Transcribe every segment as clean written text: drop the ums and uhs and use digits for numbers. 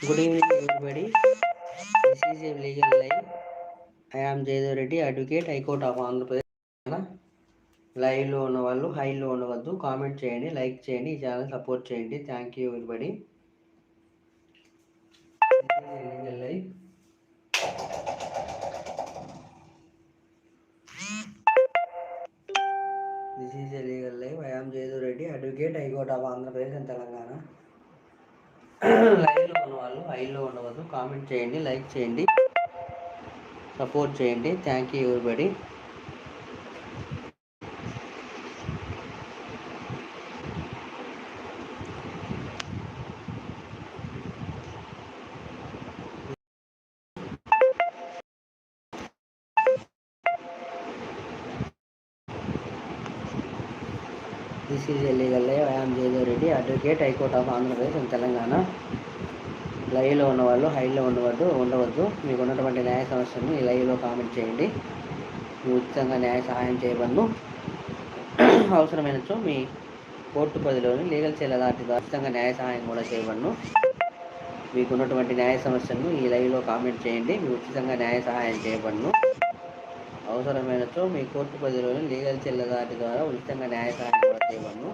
Good evening, everybody. This is a legal live. I am Jaydev Reddy, advocate, High Court of Andhra Pradesh. లైవ్లో ఉన్న వాళ్ళు హైలో ఉండవద్దు. Comment చేయండి, like చేయండి, ఈ ఛానల్ సపోర్ట్ చేయండి. Thank you everybody. Legal live. This is a legal live. I am Jayadev Reddy, advocate, high court of Andhra Pradesh and Telangana. లైవ్లో ఉన్న వాళ్ళు హైలో ఉండవద్దు. కామెంట్ చేయండి, లైక్ చేయండి, సపోర్ట్ చేయండి. Thank you everybody. This is a legal live. I am Jayadev Reddy, advocate, high court of Andhra Pradesh and Telangana. లైవ్లో ఉన్నవాళ్ళు హైలో ఉండవద్దు. మీకు ఉన్నటువంటి న్యాయ సమస్యను ఈ లైవ్లో కామెంట్ చేయండి. మీ ఉచితంగా న్యాయ సహాయం చేయబడును. అవసరమైనచో మీ కోర్టు పరిధిలోని లీగల్ సెల్ అథారిటీ ద్వారా ఉచితంగా న్యాయ సహాయం కూడా చేయబడును. మీకు ఉన్నటువంటి న్యాయ సమస్యను ఈ లైవ్లో కామెంట్ చేయండి. మీ ఉచితంగా న్యాయ సహాయం చేయబడును. అవసరమైనచో మీ కోర్టు పరిధిలోని లీగల్ సెల్ అథారిటీ ద్వారా ఉచితంగా న్యాయ సహాయం కూడా చేయబడును.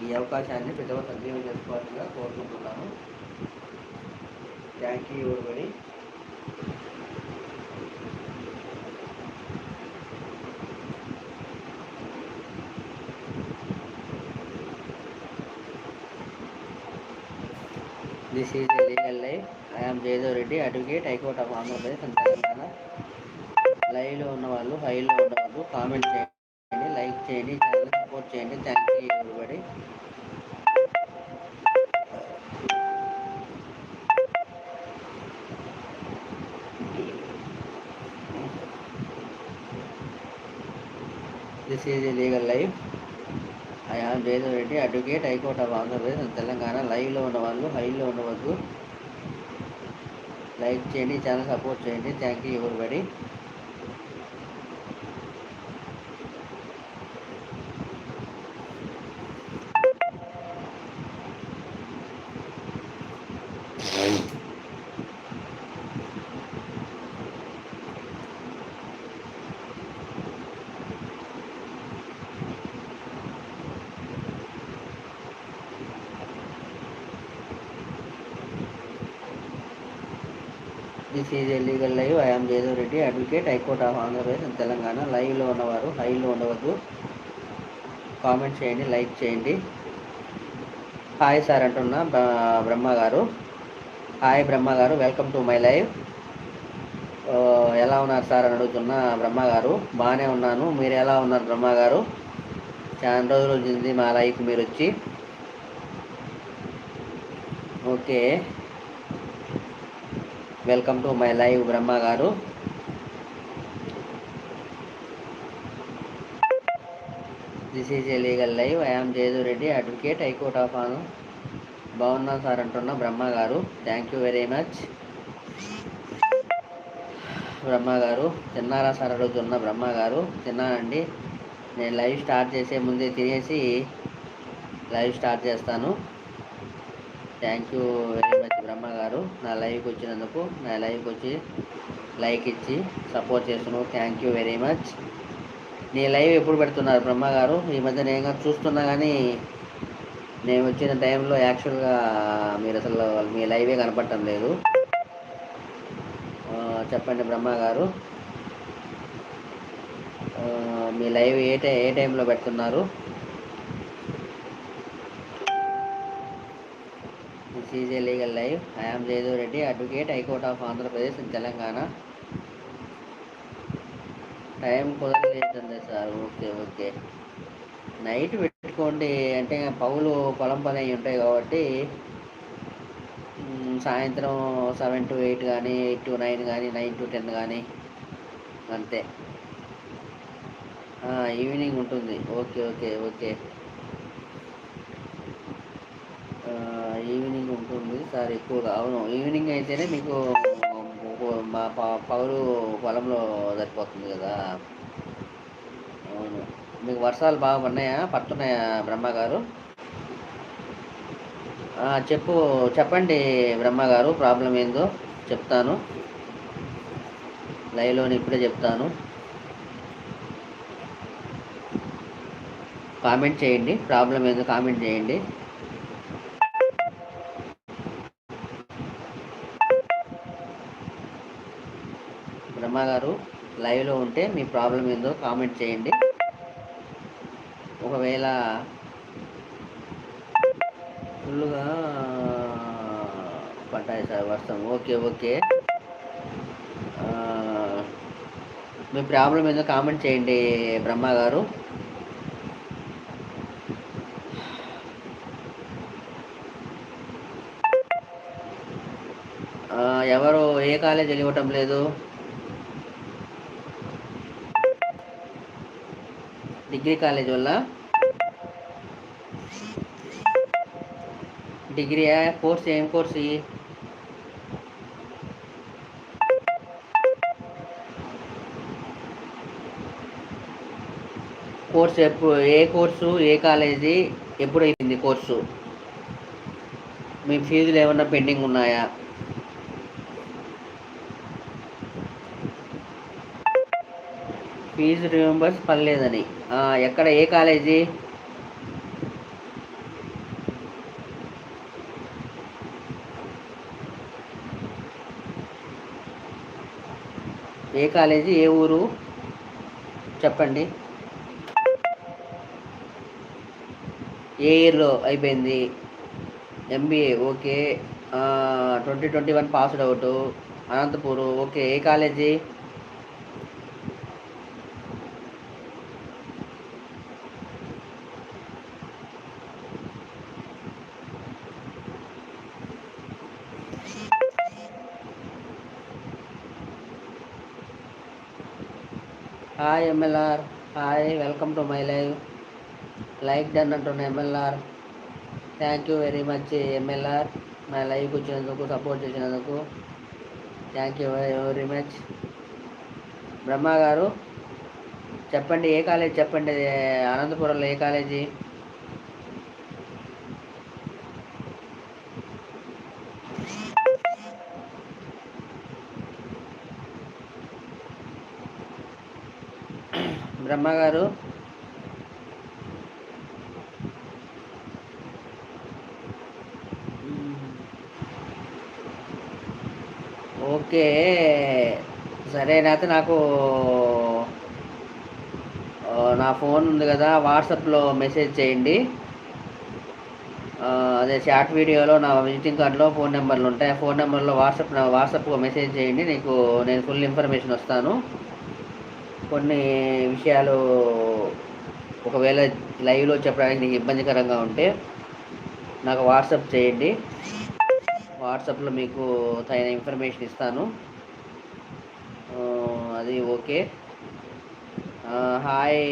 ఈ అవకాశాన్ని ప్రతి ఒక్కరు సద్వినియోగం చేసుకోవాల్సిందిగా కోరుకుంటున్నాను. Thank you everybody. This is a legal live. I am Jayadev Reddy, advocate, high court of Andhra Pradesh and Telangana. లైవ్లో ఉన్నవాళ్ళు హైలో ఉండవద్దు. కామెంట్ చేయండి, లైక్ చేయండి, ఛానల్ సపోర్ట్ చేయండి. Thank you everybody. This is a legal live. I am Jayadev Reddy, advocate, high court of Andhra Pradesh and Telangana. లైవ్లో ఉన్నవాళ్ళు హైలో ఉండవద్దు. లైక్ చేయండి, ఛానల్ సపోర్ట్ చేయండి. Thank you everybody. This is a legal live. I am Jayadev Reddy, advocate, high court of Andhra Pradesh and Telangana. లైవ్లో ఉన్నవారు హైలో ఉండవద్దు. కామెంట్ చేయండి, లైక్ చేయండి. హాయ్ సార్ అంటున్నా బ్రహ్మ గారు. హాయ్ బ్రహ్మ గారు, వెల్కమ్ టు మై లైవ్. ఎలా ఉన్నారు సార్ అని అడుగుతున్నా బ్రహ్మ గారు. బాగానే ఉన్నాను, మీరు ఎలా ఉన్నారు బ్రహ్మ గారు? చాలా రోజులు వచ్చింది మా లైఫ్ మీరు వచ్చి. Okay, welcome to my live Brahma garu. This is a legal live. I am Jayadev Reddy, advocate, high court of Andhra. బాగున్నాను సార్ అంటున్నా Brahma garu. Thank you very much Brahma garu. తిన్నారా సార్ అడుగుతున్నా బ్రహ్మ గారు. తిన్నానండి. నేను లైవ్ స్టార్ట్ చేసే ముందే తినేసి లైవ్ స్టార్ట్ చేస్తాను. Thank you very much Brahma గారు, నా లైవ్కి వచ్చినందుకు. నా లైవ్కి వచ్చి లైక్ ఇచ్చి సపోర్ట్ చేస్తున్నావు. Thank you very much. నీ లైవ్ ఎప్పుడు పెడుతున్నారు బ్రహ్మ గారు? ఈ మధ్య నేను చూస్తున్నా కానీ నేను వచ్చిన టైంలో యాక్చువల్గా మీరు అసలు మీ లైవే కనపడటం లేదు. చెప్పండి బ్రహ్మ గారు, మీ లైవ్ ఏ టైంలో పెడుతున్నారు? This is a legal live. I am Jayadev Reddy, advocate, high court of Andhra Pradesh and Telangana. Time కుదరలేదండి సార్. ఓకే ఓకే, నైట్ పెట్టుకోండి. అంటే పౌలు పొలం పని అయి ఉంటాయి కాబట్టి సాయంత్రం 7 to 8 కానీ, 8 to 9 కానీ, 9 to 10 కానీ, అంతే. ఈవినింగ్ ఉంటుంది. ఓకే ఓకే ఓకే, ఈవినింగ్ ఉంటుంది సార్ ఎక్కువగా. అవును, ఈవినింగ్ అయితేనే మీకు మా పౌరు పొలంలో సరిపోతుంది కదా. అవును, మీకు వర్షాలు బాగా పడుతున్నాయా బ్రహ్మ గారు? చెప్పండి బ్రహ్మగారు, ప్రాబ్లం ఏందో చెప్తాను. లైవ్లోని ఇప్పుడే చెప్తాను. కామెంట్ చేయండి, ప్రాబ్లం ఏందో కామెంట్ చేయండి. బ్రహ్మగారు లైవ్లో ఉంటే మీ ప్రాబ్లం ఏందో కామెంట్ చేయండి. ఒకవేళ ఫుల్గా పడ్డాయి సార్ వర్షం. ఓకే ఓకే, మీ ప్రాబ్లం ఏందో కామెంట్ చేయండి బ్రహ్మగారు. ఎవరు ఏ కాలేజ్ ఇవ్వటం లేదు? డిగ్రీ కాలేజ్ వల్ల? డిగ్రీ కోర్స్ ఏం కోర్స్? కోర్సు ఎప్పుడు, ఏ కోర్సు, ఏ కాలేజీ, ఎప్పుడు అయింది కోర్సు? మీ ఫీజులు ఏమన్నా పెండింగ్ ఉన్నాయా? ఫీజు రియంబర్స్ పర్లేదని. ఎక్కడ, ఏ కాలేజీ? ఏ కాలేజీ, ఏ ఊరు చెప్పండి. ఏ ఇయర్లో అయిపోయింది? MBA, okay. 2021 passed out, Anantapur, okay. ఏ college? Hi MLR, hi, welcome to my live. Like done అంటున్న MLR. Thank you very much MLR, నా లైవ్కి వచ్చినందుకు, సపోర్ట్ చేసినందుకు thank you very much. Brahma garu చెప్పండి, ఏ కాలేజ్ చెప్పండి, అనంతపురంలో ఏ కాలేజీ? బ్రహ్మగారు ఓకే, సరేనైతే నాకు నా ఫోన్ ఉంది కదా, వాట్సాప్లో మెసేజ్ చేయండి. అదే చాట్ వీడియోలో నా విజిటింగ్ కార్డులో ఫోన్ నెంబర్లు ఉంటాయి. ఆ ఫోన్ నెంబర్లో వాట్సాప్లో మెసేజ్ చేయండి. నేను ఫుల్ ఇన్ఫర్మేషన్ వస్తాను. కొన్ని విషయాలు ఒకవేళ లైవ్లో చెప్పడానికి నీకు ఇబ్బందికరంగా ఉంటే నాకు వాట్సాప్ చేయండి. వాట్సాప్లో మీకు తగిన ఇన్ఫర్మేషన్ ఇస్తాను. అది ఓకే. హాయ్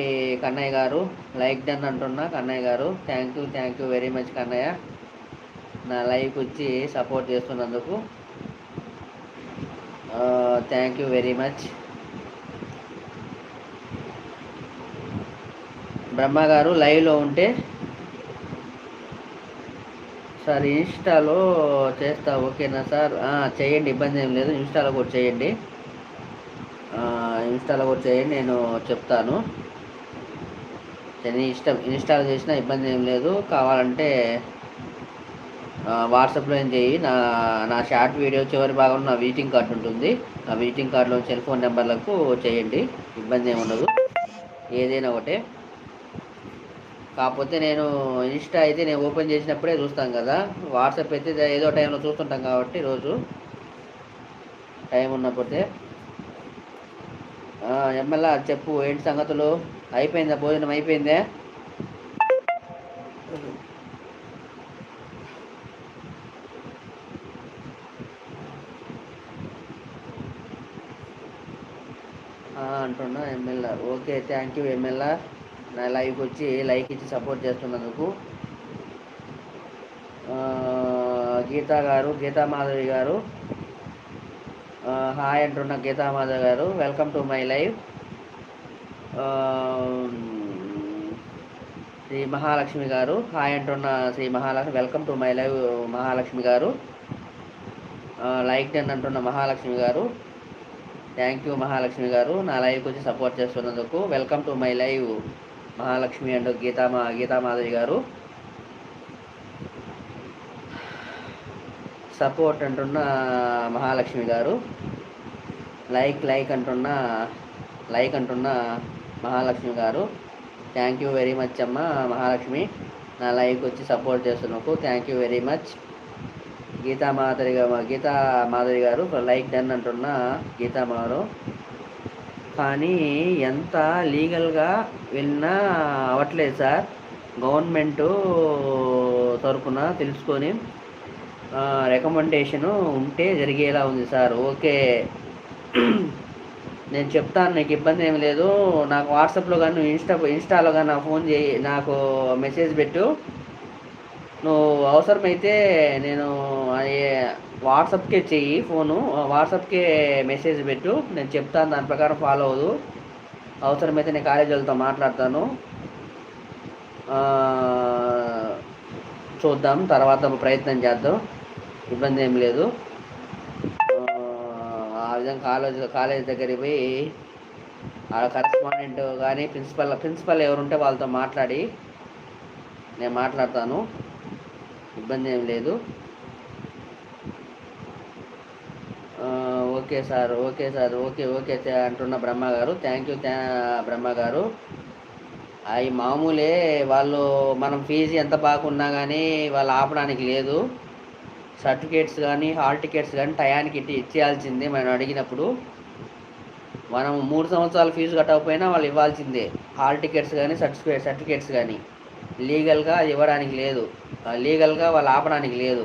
కన్నయ్య గారు, లైక్ డన్ అంటున్నా కన్నయ్య గారు. Thank you very much Kannayya, నా లైవ్కి వచ్చి సపోర్ట్ చేస్తున్నందుకు thank you very much. Brahma గారు లైవ్లో ఉంటే సార్ ఇన్స్టాలో చేస్తా, ఓకేనా సార్? చేయండి, ఇబ్బంది ఏం లేదు. ఇన్స్టాలో కూడా చేయండి, నేను చెప్తాను. నీ ఇష్టం, ఇన్స్టాల్ చేసినా ఇబ్బంది ఏం లేదు. కావాలంటే వాట్సాప్లో ఏం చేయి, నా షార్ట్ వీడియో చివరి భాగంలో నా విజిటింగ్ కార్డు ఉంటుంది. ఆ విజిటింగ్ కార్డులో సెల్ ఫోన్ నెంబర్లకు చేయండి, ఇబ్బంది ఏమి ఉండదు. ఏదైనా ఒకటే. కాకపోతే నేను ఇన్స్టా అయితే నేను ఓపెన్ చేసినప్పుడే చూస్తాను కదా, వాట్సాప్ అయితే ఏదో టైంలో చూస్తుంటాం కాబట్టి రోజు టైం ఉన్నప్పుడే. ఎమ్మెల్యే చెప్పు, ఏంటి సంగతులు? అయిపోయిందా భోజనం? అయిపోయిందే? అంటున్నా MLR. Okay, thank you MLR, నా లైవ్కి వచ్చి లైక్ ఇచ్చి సపోర్ట్ చేస్తున్నందుకు. గీతా గారు, గీతామాధవి గారు హాయ్ అంటున్న Geetamadhavi garu, welcome to my live. Shri Mahalakshmi garu hi అంటున్న Shri Mahalakshmi, welcome to my live Mahalakshmi garu. Like done అంటున్న మహాలక్ష్మి గారు, థ్యాంక్ యూ మహాలక్ష్మి గారు, నా లైవ్కి వచ్చి సపోర్ట్ చేస్తున్నందుకు. Welcome to my live Mahalakshmi and Geetamadhavi garu. Support అంటున్న మహాలక్ష్మి గారు, లైక్ అంటున్న మహాలక్ష్మి గారు, థ్యాంక్ యూ వెరీ మచ్ అమ్మ మహాలక్ష్మి, నా లైవ్కి వచ్చి సపోర్ట్ చేస్తున్నందుకు థ్యాంక్ యూ వెరీ మచ్. గీతామాధవి గారు లైక్ డన్ అంటున్న గీతామాధవ్. కానీ ఎంత లీగల్గా విన్నా అవ్వట్లేదు సార్, గవర్నమెంటు తరపున తెలుసుకొని రికమెండేషను ఉంటే జరిగేలా ఉంది సార్. ఓకే, నేను చెప్తాను, నీకు ఇబ్బంది ఏమి లేదు. నాకు వాట్సాప్లో కానీ నువ్వు ఇన్స్టాలో కానీ నాకు ఫోన్ చేయి, నాకు మెసేజ్ పెట్టు. నువ్వు అవసరమైతే నేను వాట్సాప్కే చెయ్యి, ఫోను వాట్సాప్కే మెసేజ్ పెట్టు, నేను చెప్తాను, దాని ప్రకారం ఫాలో అవ్వదు. అవసరమైతే నేను కాలేజీ వాళ్ళతో మాట్లాడతాను, చూద్దాం, తర్వాత ప్రయత్నం చేద్దాం, ఇబ్బంది ఏం లేదు. ఆ విధంగా కాలేజ్ దగ్గరికి పోయి ఆ కరెస్పాండెంట్ కానీ ప్రిన్సిపల్ ఎవరుంటే వాళ్ళతో మాట్లాడి నేను మాట్లాడతాను, ఇబ్బంది ఏం లేదు. ఓకే సార్ ఓకే అంటున్న బ్రహ్మ గారు, థ్యాంక్ యూ బ్రహ్మ గారు. అవి మామూలే, వాళ్ళు మనం ఫీజు ఎంత బాగున్నా కానీ వాళ్ళు ఆపడానికి లేదు. సర్టిఫికేట్స్ కానీ హాల్ టికెట్స్ కానీ టయానికి ఇచ్చేయాల్సిందే. మనం అడిగినప్పుడు మనం 3 సంవత్సరాల ఫీజు కట్టకపోయినా వాళ్ళు ఇవ్వాల్సిందే, హాల్ టికెట్స్ కానీ సర్టిఫికేట్స్ కానీ. లీగల్గా ఇవ్వడానికి లేదు, లీగల్గా వాళ్ళు ఆపడానికి లేదు.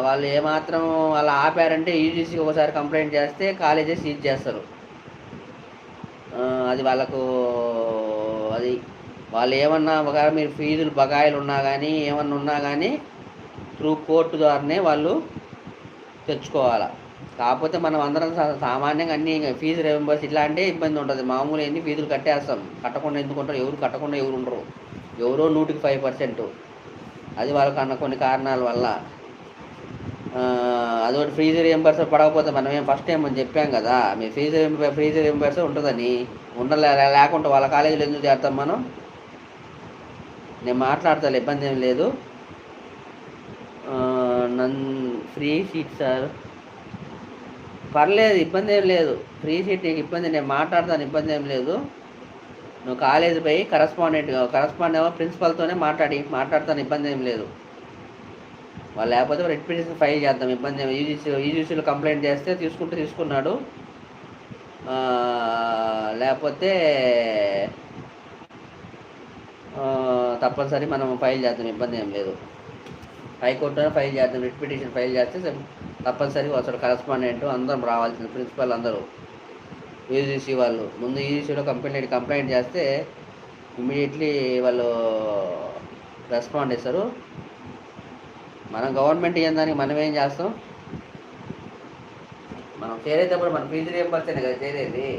వాళ్ళు ఏమాత్రం వాళ్ళు ఆపారంటే యూజీసీకి ఒకసారి కంప్లైంట్ చేస్తే కాలేజీ సీజ్ చేస్తారు. అది వాళ్ళకు అది వాళ్ళు ఏమన్నా ఒకవేళ మీరు ఫీజులు బకాయిలు ఉన్నా కానీ ఏమన్నా ఉన్నా కానీ త్రూ కోర్టు ద్వారానే వాళ్ళు తెచ్చుకోవాలి. కాకపోతే మనం అందరం సామాన్యంగా అన్నీ ఫీజు రియంబర్స్ ఇట్లాంటి ఇబ్బంది ఉంటుంది. మామూలు ఎన్ని ఫీజులు కట్టేస్తాం, కట్టకుండా ఎందుకుంటారు, కట్టకుండా ఎవరు ఉండరు, ఎవరో 100% అది వాళ్ళకన్నా కొన్ని కారణాల వల్ల. అదొకటి ఫీజు రియంబర్స్ పడకపోతే మనం ఏం ఫస్ట్ టైం అని చెప్పాం కదా, మీ ఫీజు రియంబర్స్ ఉంటుందని. లేకుంటే వాళ్ళ కాలేజీలో ఎందుకు చేస్తాం మనం. నేను మాట్లాడతాను, ఇబ్బంది ఏం లేదు. ఫ్రీ సీట్ సార్, పర్లేదు, ఇబ్బంది ఏం లేదు. ఫ్రీ సీట్ నీకు ఇబ్బంది, నేను మాట్లాడతాను, ఇబ్బంది ఏం లేదు. నువ్వు కాలేజీ పోయి కరస్పాండెంట్ ఏమో ప్రిన్సిపల్తోనే మాట్లాడతాను, ఇబ్బంది ఏం లేదు. వాళ్ళు లేకపోతే రిట్ పిటిషన్ ఫైల్ చేద్దాం, ఇబ్బంది ఏమి. యూజీసీలో కంప్లైంట్ చేస్తే తీసుకున్నాడు, లేకపోతే తప్పనిసరి మనం ఫైల్ చేద్దాం, ఇబ్బంది ఏం లేదు. హైకోర్టులో ఫైల్ చేద్దాం, రిట్ పిటిషన్ ఫైల్ చేస్తే తప్పనిసరి అసలు కరస్పాండెంట్ అందరం రావాల్సింది, ప్రిన్సిపల్ అందరూ, యూజీసీ వాళ్ళు. ముందు యూజీసీలో కంప్లైంట్ చేస్తే ఇమ్మీడియట్లీ వాళ్ళు రెస్పాండ్ ఇస్తారు. మనం గవర్నమెంట్ ఇయ్యని దానికి మనం ఏం చేస్తాం, మనం చేరేటప్పుడు మన ఫీజు రియంబర్సేనే కదా చేరేది.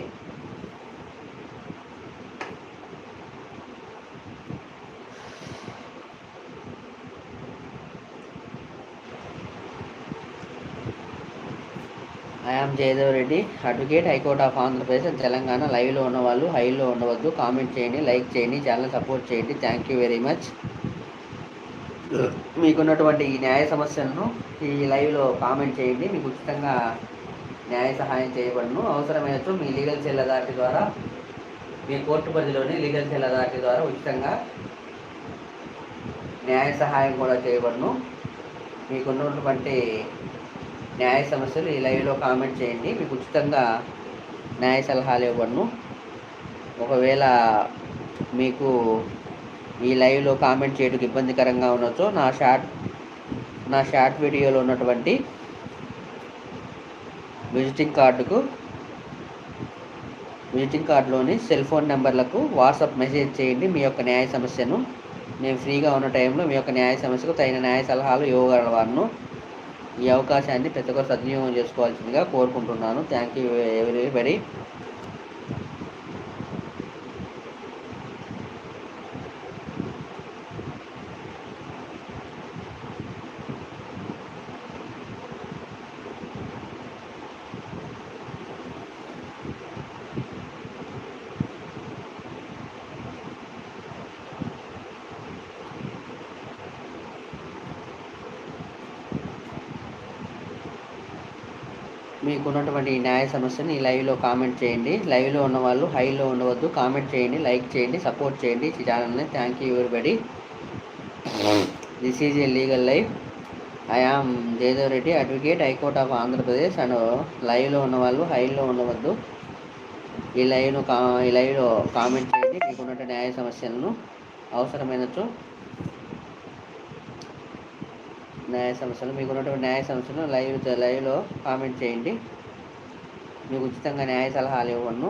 I'm Jayadev Reddy, advocate, high court of Andhra Pradesh and Telangana. లైవ్లో ఉన్నవాళ్ళు హైలో ఉండవద్దు, కామెంట్ చేయండి, లైక్ చేయండి, ఛానల్ సపోర్ట్ చేయండి. Thank you very much. మీకున్నటువంటి ఈ న్యాయ సమస్యలను ఈ లైవ్లో కామెంట్ చేయండి, మీకు ఉచితంగా న్యాయ సహాయం చేయబడును. అవసరమైనచో మీ లీగల్ సెల్ అథారిటీ ద్వారా, మీ కోర్టు పరిధిలోని లీగల్ సెల్ అథారిటీ ద్వారా ఉచితంగా న్యాయ సహాయం కూడా చేయబడును. మీకున్నటువంటి న్యాయ సమస్యలు ఈ లైవ్లో కామెంట్ చేయండి, మీకు ఉచితంగా న్యాయ సలహాలు ఇవ్వబడును. ఒకవేళ మీకు ఈ లైవ్లో కామెంట్ చేయడానికి ఇబ్బందికరంగా ఉండొచ్చు, నా షార్ట్ వీడియోలో ఉన్నటువంటి విజిటింగ్ కార్డులోని సెల్ ఫోన్ నెంబర్లకు వాట్సాప్ మెసేజ్ చేయండి మీ యొక్క న్యాయ సమస్యను. నేను ఫ్రీగా ఉన్న టైంలో మీ యొక్క న్యాయ సమస్యకు తగిన న్యాయ సలహాలు ఇవ్వగలవాను. ఈ అవకాశాన్ని ప్రతి ఒక్కరు సద్వినియోగం చేసుకోవాల్సిందిగా కోరుకుంటున్నాను. Thank you everybody. మీకున్నటువంటి న్యాయ సమస్యని ఈ లైవ్లో కామెంట్ చేయండి. లైవ్లో ఉన్న వాళ్ళు హైలో ఉండవద్దు, కామెంట్ చేయండి, లైక్ చేయండి, సపోర్ట్ చేయండి ఈ ఛానల్ని. Thank you everybody. This is a legal live. I am Jayadev Reddy, advocate, high court of Andhra Pradesh. And లైవ్లో ఉన్న వాళ్ళు హైలో ఉండవద్దు, ఈ లైవ్లో కామెంట్ చేయండి మీకున్న న్యాయ సమస్యలను. అవసరమైనచో మీకున్నటువంటి న్యాయ సమస్యలను లైవ్లో కామెంట్ చేయండి. మీకు ఉచితంగా న్యాయ సలహాలు ఇవ్వను.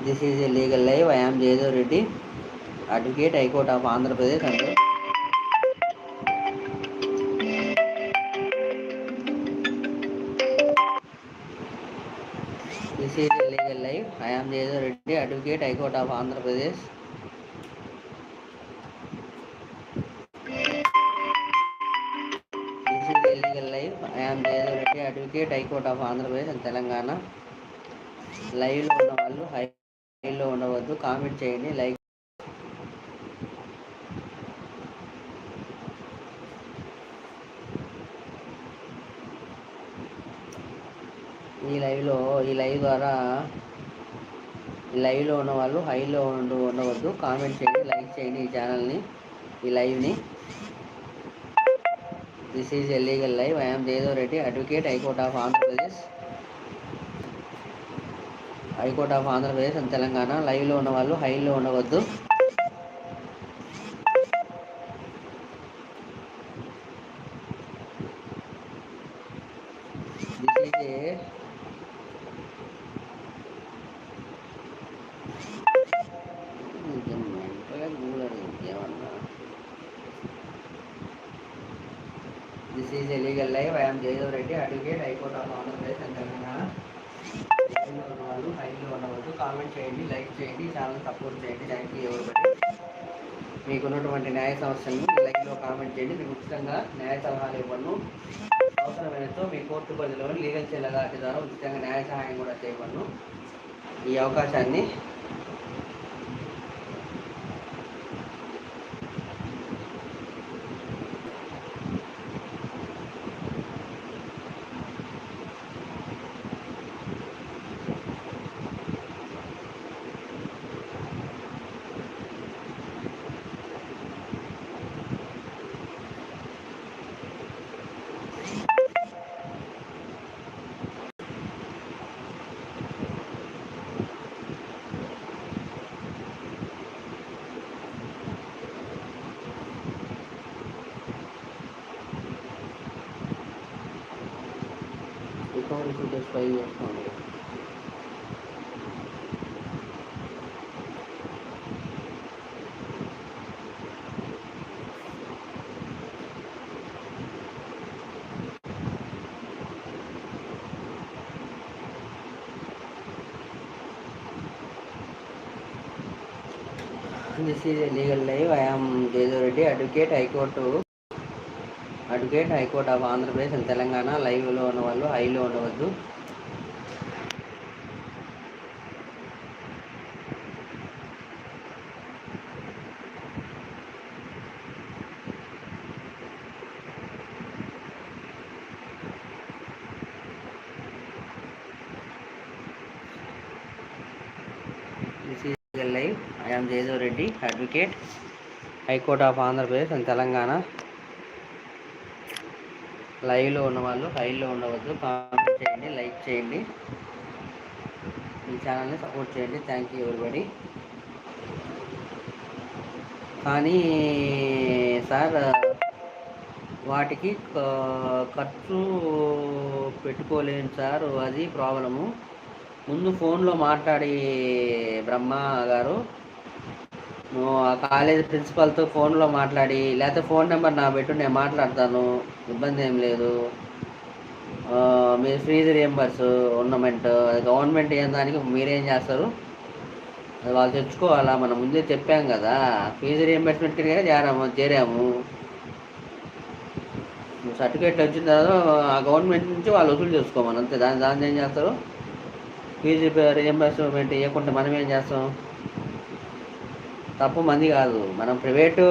This is a legal live. I am Jayadev Reddy, advocate, high court of Andhra Pradesh. And this is a legal live. I am Jayadev Reddy, advocate, high court of Andhra Pradesh. This is a legal live. I am Jayadev Reddy, advocate, high court of Andhra Pradesh and Telangana. లైవ్లో ఉన్న వాళ్ళు హైలో ఉండవద్దు, comment చేయండి, like. ఈ live ద్వారా ఈ లైవ్లో ఉన్న వాళ్ళు హైలో ఉండవద్దు, కామెంట్ చేయండి, లైక్ చేయండి ఈ ఛానల్ని, ఈ లైవ్ని. This is a legal live. I am Jayadev Reddy, advocate, high court of Andhra Pradesh and Telangana. లైవ్లో ఉన్న వాళ్ళు హైలో ఉండవద్దు. This is a this is a legal live. I am Jayadev Reddy, advocate, high court of Andhra Pradesh and Telangana. లైవ్లో ఉన్న వాళ్ళు హైలో ఉండవద్దు, కామెంట్ చేయండి, లైక్ చేయండి, ఛానల్ సపోర్ట్ చేయండి. Thank you everybody. మీకున్నటువంటి న్యాయ సమస్యలను లైవ్లో కామెంట్ చేయండి. మీకు ఉచితంగా న్యాయ సలహాలు ఇవ్వను. అవసరమైనతో మీ కోర్టు పరిధిలోని లీగల్ సెల్ అథారిటీ ద్వారా ఉచితంగా న్యాయ సహాయం కూడా చేయవను. ఈ అవకాశాన్ని రికవరీ ఫీచర్స్ 5 చేసుకోండి. This is a legal live. I am Jayadev Reddy, advocate, high court of Andhra Pradesh and Telangana. లైవ్లో ఉన్న వాళ్ళు హైలో ఉండవద్దు. This is legal live. I am Jayadev Reddy, advocate, high court of Andhra Pradesh and Telangana. లైవ్లో ఉన్న వాళ్ళు హైలో ఉండవద్దు, కామెంట్ చేయండి, లైక్ చేయండి, ఈ ఛానల్ని సపోర్ట్ చేయండి. Thank you everybody. కానీ సార్ వాటికి ఖర్చు పెట్టుకోలేను సార్, అది ప్రాబ్లము. ముందు ఫోన్లో మాట్లాడి బ్రహ్మ గారు, నువ్వు ఆ కాలేజ్ ప్రిన్సిపల్తో ఫోన్లో మాట్లాడి, లేకపోతే ఫోన్ నెంబర్ నా పెట్టు, నేను మాట్లాడతాను, ఇబ్బంది ఏం లేదు. మీరు ఫీజు రియంబర్స్, గవర్నమెంట్ ఏం దానికి మీరేం చేస్తారు? అది వాళ్ళు తెచ్చుకోవాలా, మనం ముందే చెప్పాం కదా. ఫీజు రీఎంబర్స్మెంట్కి చేరాము. సర్టిఫికేట్లు వచ్చిన తర్వాత ఆ గవర్నమెంట్ నుంచి వాళ్ళు వసూలు చేసుకోమని అంతే. దాన్ని ఏం చేస్తారు? ఫీజు రీఎంబర్స్మెంట్ ఇవ్వకుండా మనం ఏం చేస్తాం? తప్పు మంది కాదు, మనం ప్రైవేటు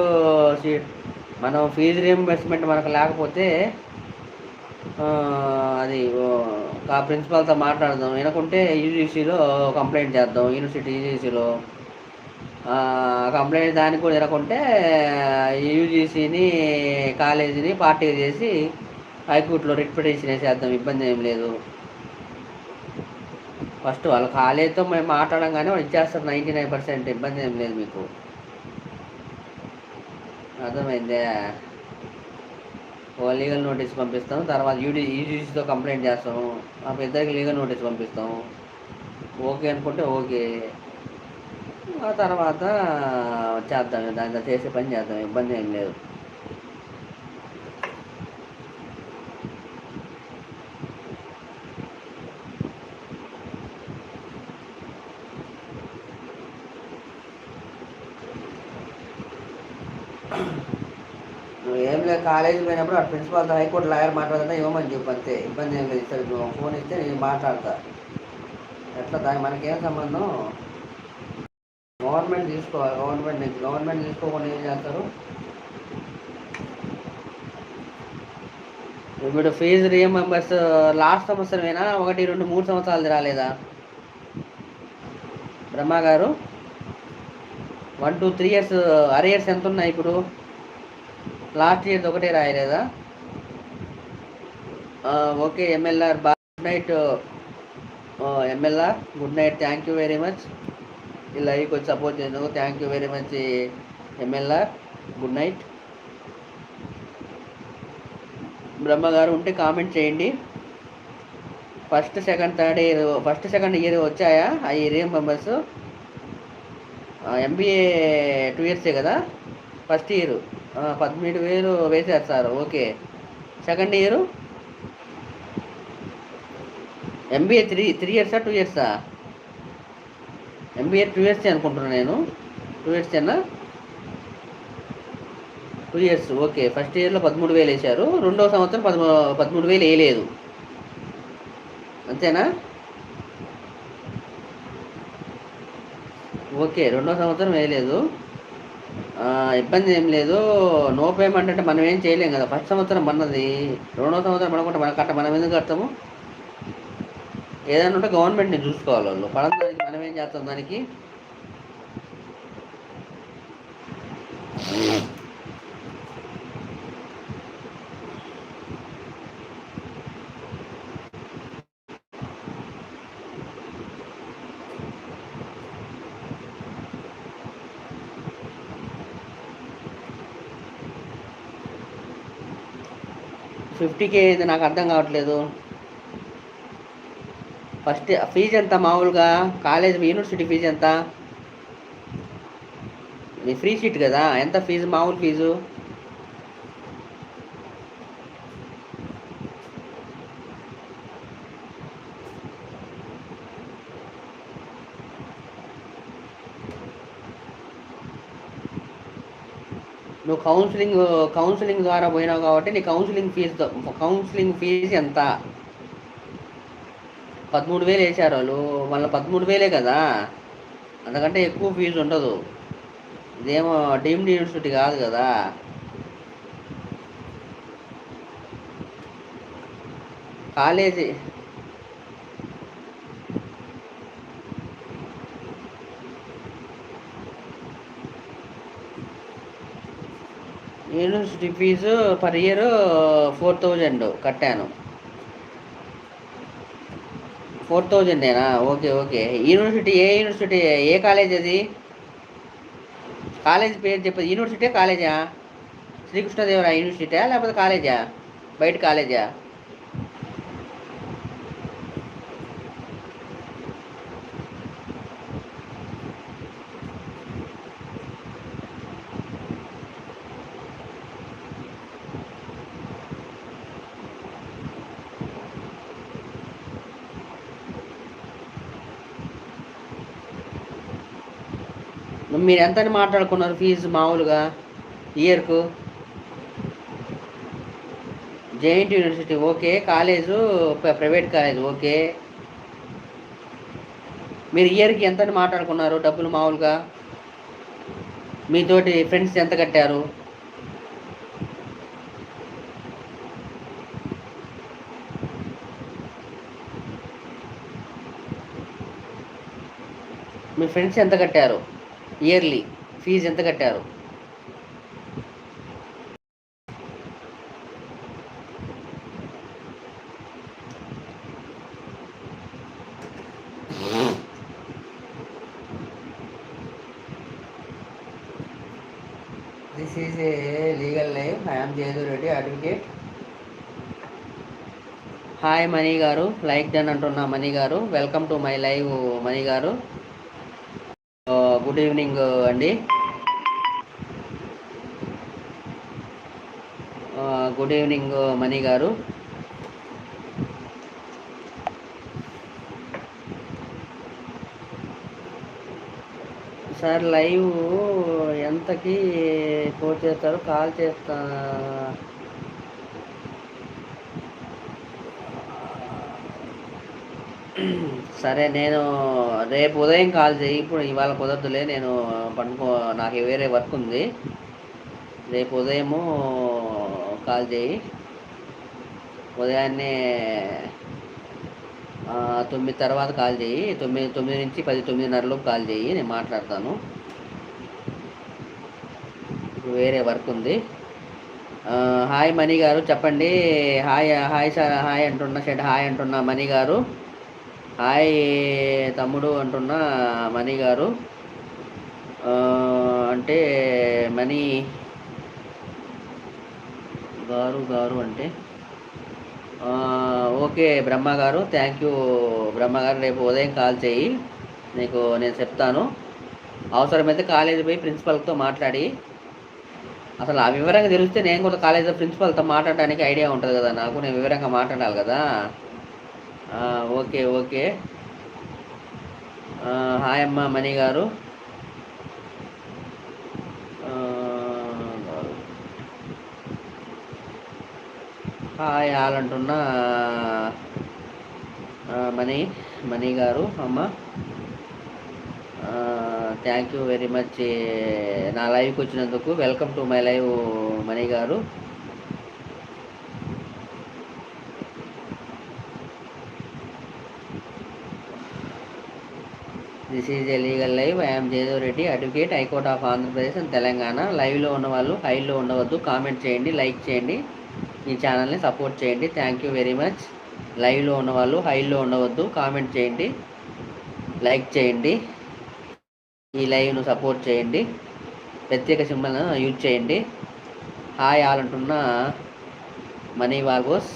మనం ఫీజు రీఎంబర్స్మెంట్ మనకు లేకపోతే అది ఆ ప్రిన్సిపాల్తో మాట్లాడదాం. వినకుంటే యూజీసీలో కంప్లైంట్ చేద్దాం, యూనివర్సిటీ యూజీసీలో కంప్లైంట్. దానికి కూడా వినకుంటే యూజీసీని కాలేజీని పార్టీగా చేసి హైకోర్టులో రిట్ పిటిషన్ వేసేద్దాం, ఇబ్బంది ఏం లేదు. ఫస్ట్ వాళ్ళ కాలేజీతో మేము మాట్లాడంగానే వాళ్ళు ఇచ్చేస్తారు 99%, ఇబ్బంది ఏం లేదు మీకు. అర్థమైందే. ఓ లీగల్ నోటీస్ పంపిస్తాం, తర్వాత యూజీసీతో కంప్లైంట్ చేస్తాము, మా ఇద్దరికి లీగల్ నోటీస్ పంపిస్తాము. ఓకే అనుకుంటే ఓకే, ఆ తర్వాత చేద్దాం, దాంట్లో చేసే పని చేద్దాం, ఇబ్బంది ఏం లేదు. నువ్వు ఏం లేదు, కాలేజీ పోయినప్పుడు ఆ ప్రిన్సిపాల్తో హైకోర్టు లాయర్ మాట్లాడుతుంటే ఇవ్వమని చెప్పు అంతే, ఇబ్బంది ఏం లేదు. ఇస్తారు, నువ్వు ఫోన్ ఇస్తే నేను మాట్లాడతా. ఎట్లా దానికి మనకేం సంబంధం? గవర్నమెంట్ తీసుకోవాలి, గవర్నమెంట్ తీసుకోకుండా ఏం చేస్తారు? ఇప్పుడు ఫీజు రీఎంబర్స్ లాస్ట్ సంవత్సరమేనా? 1, 2, 3 సంవత్సరాలు రాలేదా బ్రహ్మ గారు? 1, 2, 3 ఇయర్స్ అరియర్స్ ఎంత ఉన్నాయి ఇప్పుడు? లాస్ట్ ఇయర్ ఒకటే రాయలేదా? Okay MLR, good night. MLR good night, thank you very much. ఈ లైవ్కి వచ్చి సపోర్ట్ చేసినందుకు thank you very much MLR, good night. బ్రహ్మగారు ఉంటే కామెంట్ చేయండి. ఫస్ట్ సెకండ్ ఇయర్ వచ్చాయా ఆ ఇయర్ మెంబర్స్? ఎంబీఏ 2 ఇయర్సే కదా. ఫస్ట్ ఇయర్ 17,000 వేశారు sir. Okay. Second year MBA 3 ఇయర్సా 2 ఇయర్సా? ఎంబీఏ 2 ఇయర్సే అనుకుంటున్నాను నేను. 2 ఇయర్సేనా? 2 ఇయర్స్. ఓకే. ఫస్ట్ ఇయర్లో 13,000 వేశారు, రెండో సంవత్సరం 13,000 వేయలేదు, అంతేనా? ఓకే, రెండో సంవత్సరం వేయలేదు, ఇబ్బంది ఏం లేదు. నో పేమెంట్ అంటే మనం ఏం చేయలేం కదా. ఫస్ట్ సంవత్సరం మనది, రెండో సంవత్సరం మనకుంటే మనం ఎందుకు కడతాము? ఏదైనా ఉంటే గవర్నమెంట్ని చూసుకోవాలి వాళ్ళు. పడదానికి మనం ఏం చేస్తాం దానికి? $50,000 ఇది నాకు అర్థం కావట్లేదు. ఫస్ట్ ఫీజు ఎంత మామూలుగా? కాలేజ్ యూనివర్సిటీ ఫీజు ఎంత? మీ ఫ్రీ సీట్ కదా, ఎంత ఫీజు మామూలు ఫీజు? నువ్వు కౌన్సిలింగ్ ద్వారా పోయినావు కాబట్టి నీ కౌన్సిలింగ్ ఫీజు ఎంత? 13,000 వేశారు వాళ్ళు. మళ్ళీ 13,000 కదా, అంతకంటే ఎక్కువ ఫీజు ఉండదు. ఇదేమో డీమ్డ్ యూనివర్సిటీ కాదు కదా. College university fee per year 4,000 కట్టాను. 4,000ఏనా? Okay okay. ఏ యూనివర్సిటీ, ఏ కాలేజ్ అది? కాలేజ్ పేరు చెప్పేది. యూనివర్సిటీ కాలేజా? శ్రీకృష్ణదేవరాయ యూనివర్సిటీ లేకపోతే కాలేజా? బయట కాలేజా? మీరు ఎంత అని మాట్లాడుకున్నారు ఫీజు మామూలుగా ఇయర్కు? JNT university okay, college private college okay. మీరు ఇయర్కి ఎంత అని మాట్లాడుకున్నారు డబ్బులు మామూలుగా? మీతోటి ఫ్రెండ్స్ ఎంత కట్టారు? మీ ఫ్రెండ్స్ ఎంత కట్టారు ఇయర్లీ ఫీజు ఎంత కట్టారు? This is a legal live. I'm Jayadev Reddy, advocate. Hi Mani garu, like done అంటున్నా Mani garu. Welcome to my live Mani garu. Good evening అండి. Good evening Mani garu. Sir live ఎంతకి పోస్ట్ చేస్తారు? కాల్ చేస్తా. సరే, నేను రేపు ఉదయం కాల్ చేయి. ఇప్పుడు ఇవాళ కుదరదులే, నేను నాకు వేరే వర్క్ ఉంది. రేపు ఉదయము కాల్ చేయి. ఉదయాన్నే 9 తర్వాత కాల్ చేయి. 9 నుంచి 10, 9:30లోపు కాల్ చేయి, నేను మాట్లాడతాను. ఇప్పుడు వేరే వర్క్ ఉంది. హాయ్ మణి గారు, చెప్పండి. హాయ్ హాయ్ సార్, హాయ్ అంటున్నా. హాయ్ అంటున్నా మణి గారు. హాయ్ తమ్ముడు అంటున్నా మణి గారు. అంటే మణి గారు అంటే okay Brahma garu, thank you బ్రహ్మ గారు. రేపు ఉదయం కాల్ చేయి, నీకు నేను చెప్తాను. అవసరమైతే కాలేజీ పోయి ప్రిన్సిపల్తో మాట్లాడి, అసలు ఆ వివరంగా తెలిస్తే నేను కూడా కాలేజీ ప్రిన్సిపల్తో మాట్లాడడానికి ఐడియా ఉంటుంది కదా నాకు. నేను వివరంగా మాట్లాడాలి కదా. Okay okay. హాయ్ అమ్మ మణి గారు. హాయ్ ఆల్ అంటున్నా మణి గారు. అమ్మ థ్యాంక్ యూ వెరీ మచ్ నా లైవ్కి వచ్చినందుకు. Welcome to my live Mani garu. This is a legal live. I'm Jayadev Reddy, advocate, high court of Andhra Pradesh and Telangana. లైవ్లో ఉన్న వాళ్ళు హైలో ఉండవద్దు, కామెంట్ చేయండి, లైక్ చేయండి, ఈ ఛానల్ని సపోర్ట్ చేయండి. Thank you very much. లైవ్లో ఉన్న వాళ్ళు హైలో ఉండవద్దు, కామెంట్ చేయండి, లైక్ చేయండి, ఈ లైవ్ను సపోర్ట్ చేయండి, ప్రత్యేక సింబల్ యూజ్ చేయండి. హాయ్ ఆల్ అంటున్నా మనీ వాల్గోస్.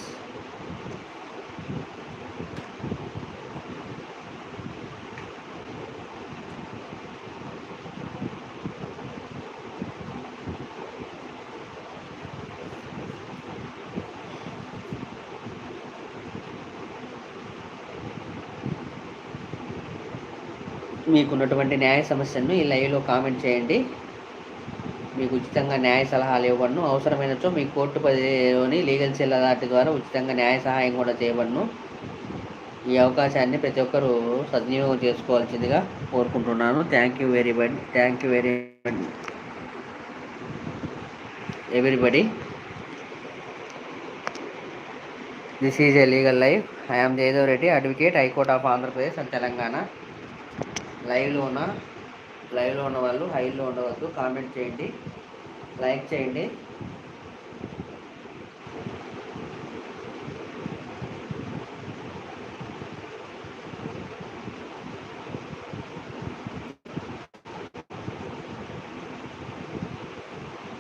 మీకున్నటువంటి న్యాయ సమస్యను ఈ లైవ్లో కామెంట్ చేయండి. మీకు ఉచితంగా న్యాయ సలహాలు ఇవ్వబడును. అవసరమైనచో మీ కోర్టు పరిధిలోని లీగల్ సెల్ అథారిటీ ద్వారా ఉచితంగా న్యాయ సహాయం కూడా చేయబడును. ఈ అవకాశాన్ని ప్రతి ఒక్కరూ సద్వినియోగం చేసుకోవాల్సిందిగా కోరుకుంటున్నాను. Thank you very much. Thank you very much everybody. This is a legal live. I'm Jayadev Reddy, advocate, high court of Andhra Pradesh and Telangana. లైవ్లో ఉన్న వాళ్ళు హైలో ఉండవద్దు, కామెంట్ చేయండి, లైక్ చేయండి.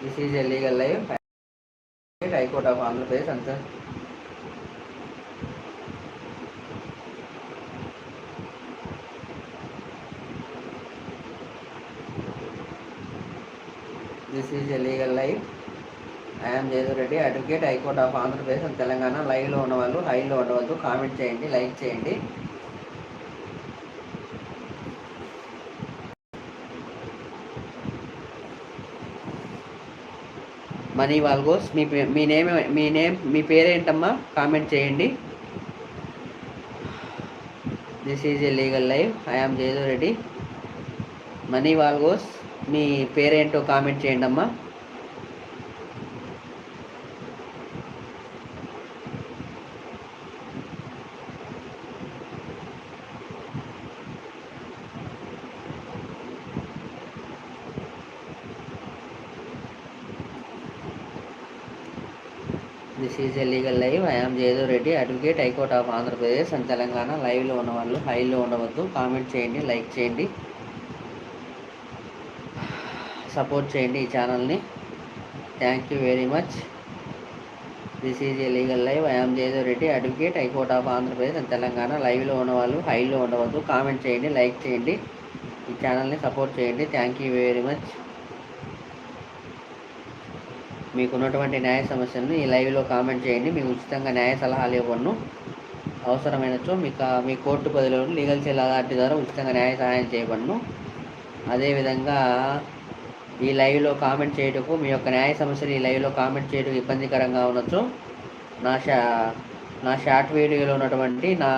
This is a legal live. High court of Andhra Pradesh and this is a legal live. I'm Jayadev Reddy, advocate, high court of Andhra Pradesh and Telangana. లైవ్లో ఉన్న వాళ్ళు హైలో ఉండవద్దు, కామెంట్ చేయండి, లైక్ చేయండి. మనీ వాల్గోస్ మీ నేమ్ మీ పేరేంటమ్మా కామెంట్ చేయండి. This is a legal live. I am Jayadev Reddy. Mani వాల్గోస్ మీ పేరేంటో కామెంట్ చేయండి అమ్మా. This is a legal live. I am Jayadev Reddy, advocate, high court of Andhra Pradesh and Telangana. లైవ్లో ఉన్న వాళ్ళు హైలో ఉండవద్దు, కామెంట్ చేయండి, లైక్ చేయండి, సపోర్ట్ చేయండి ఈ ఛానల్ని. Thank you very much. This is a legal live. I am Jayadev Reddy, advocate, high court of Andhra Pradesh and Telangana. లైవ్లో ఉన్న వాళ్ళు హైలో ఉండవద్దు, కామెంట్ చేయండి, లైక్ చేయండి, ఈ ఛానల్ని సపోర్ట్ చేయండి. Thank you very much. మీకు ఉన్నటువంటి న్యాయ సమస్యలను ఈ లైవ్లో కామెంట్ చేయండి. మీకు ఉచితంగా న్యాయ సలహాలు ఇవ్వను. అవసరమైనచో మీ కోర్టు పరిధిలోని లీగల్ సెల్ అథారిటీ ద్వారా ఉచితంగా న్యాయ సహాయం చేయబడను. అదేవిధంగా ఈ లైవ్లో కామెంట్ చేయటకు మీ యొక్క న్యాయ సమస్యలు ఈ లైవ్లో కామెంట్ చేయటకు ఇబ్బందికరంగా ఉండొచ్చు. నా షార్ట్ వీడియోలో ఉన్నటువంటి నా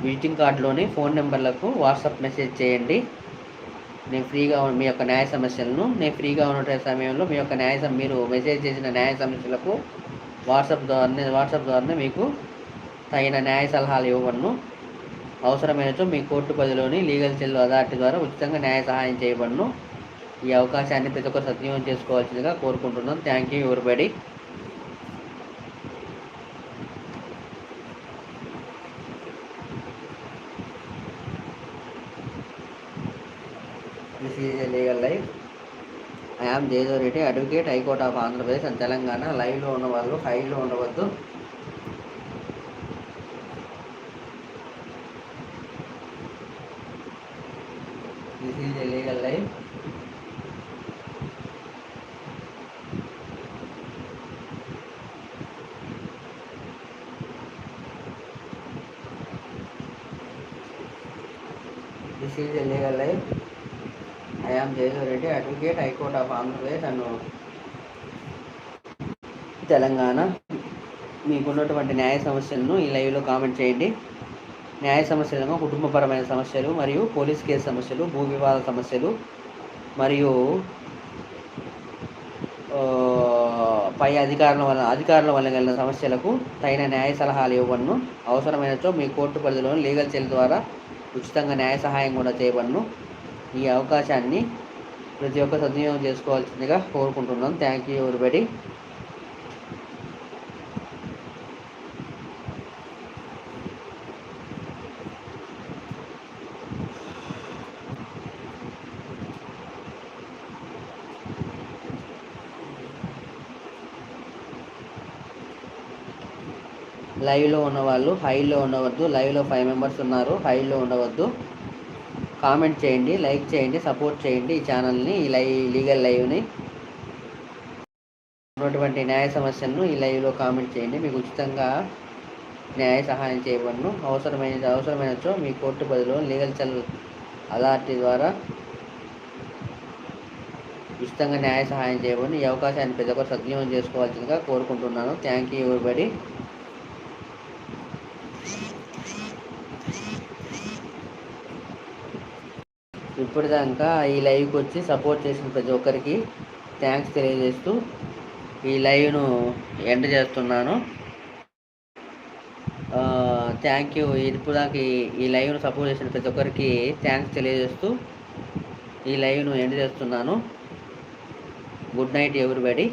విజిటింగ్ కార్డులోని ఫోన్ నెంబర్లకు వాట్సాప్ మెసేజ్ చేయండి. నేను ఫ్రీగా మీ యొక్క న్యాయ సమస్యలను నేను ఫ్రీగా ఉన్న సమయంలో మీ యొక్క మీరు మెసేజ్ చేసిన న్యాయ సమస్యలకు వాట్సాప్ ద్వారానే మీకు తగిన న్యాయ సలహాలు ఇవ్వబడను. అవసరమైనచో మీ కోర్టు పరిధిలోని లీగల్ సెల్ అథారిటీ ద్వారా ఉచితంగా న్యాయ సహాయం చేయబడను. ఈ అవకాశాన్ని ప్రతి ఒక్కరు సద్వినియోగం చేసుకోవాల్సిందిగా కోరుకుంటున్నాను. Thank you everybody. This is a legal live. I am Jayadev Reddy, advocate, high court of Andhra Pradesh and Telangana. లైవ్లో ఉన్న వాళ్ళు హైలో ఉండవద్దు. This is a legal live. This is a legal live. I am Jayadev Reddy, advocate, high court of Andhra Pradesh and Telangana. మీకున్నటువంటి న్యాయ సమస్యలను ఈ లైవ్లో కామెంట్ చేయండి. న్యాయ సమస్యలను కుటుంబపరమైన సమస్యలు మరియు పోలీస్ కేసు సమస్యలు, భూ వివాద సమస్యలు మరియు పై అధికారుల వల్ల కలిగిన సమస్యలకు తగిన న్యాయ సలహాలు ఇవ్వబడను. అవసరమైనచో మీ కోర్టు పరిధిలోని లీగల్ సెల్ ద్వారా ఉచితంగా న్యాయ సహాయం కూడా చేయబడను. ఈ అవకాశాన్ని ప్రతి ఒక్క సద్వినియోగం చేసుకోవాల్సిందిగా కోరుకుంటున్నాను. Thank you everybody. లైవ్లో ఉన్నవాళ్ళు హైలో ఉండవద్దు. లైవ్లో 5 మెంబర్స్ ఉన్నారు, హైలో ఉండవద్దు. కామెంట్ చేయండి, లైక్ చేయండి, సపోర్ట్ చేయండి ఈ ఛానల్ని, ఈ లీగల్ లైవ్ని. ఉన్నటువంటి న్యాయ సమస్యలను ఈ లైవ్లో కామెంట్ చేయండి. మీకు ఉచితంగా న్యాయ సహాయం చేయబడను. అవసరమైనచో మీ కోర్టు పరిధిలో లీగల్ సెల్ అథారిటీ ద్వారా ఉచితంగా న్యాయ సహాయం చేయబడను. ఈ అవకాశాన్ని ప్రతి ఒక్కరు సద్వినియోగం చేసుకోవాల్సిందిగా కోరుకుంటున్నాను. Thank you everybody. ఇప్పటిదాకా ఈ లైవ్కి వచ్చి సపోర్ట్ చేసిన ప్రతి ఒక్కరికి థ్యాంక్స్ తెలియజేస్తూ ఈ లైవ్ను ఎండ్ చేస్తున్నాను. Thank you. ఇప్పటిదాకా ఈ లైవ్ను సపోర్ట్ చేసిన ప్రతి ఒక్కరికి థ్యాంక్స్ తెలియజేస్తూ ఈ లైవ్ను ఎండ్ చేస్తున్నాను. Good night everybody.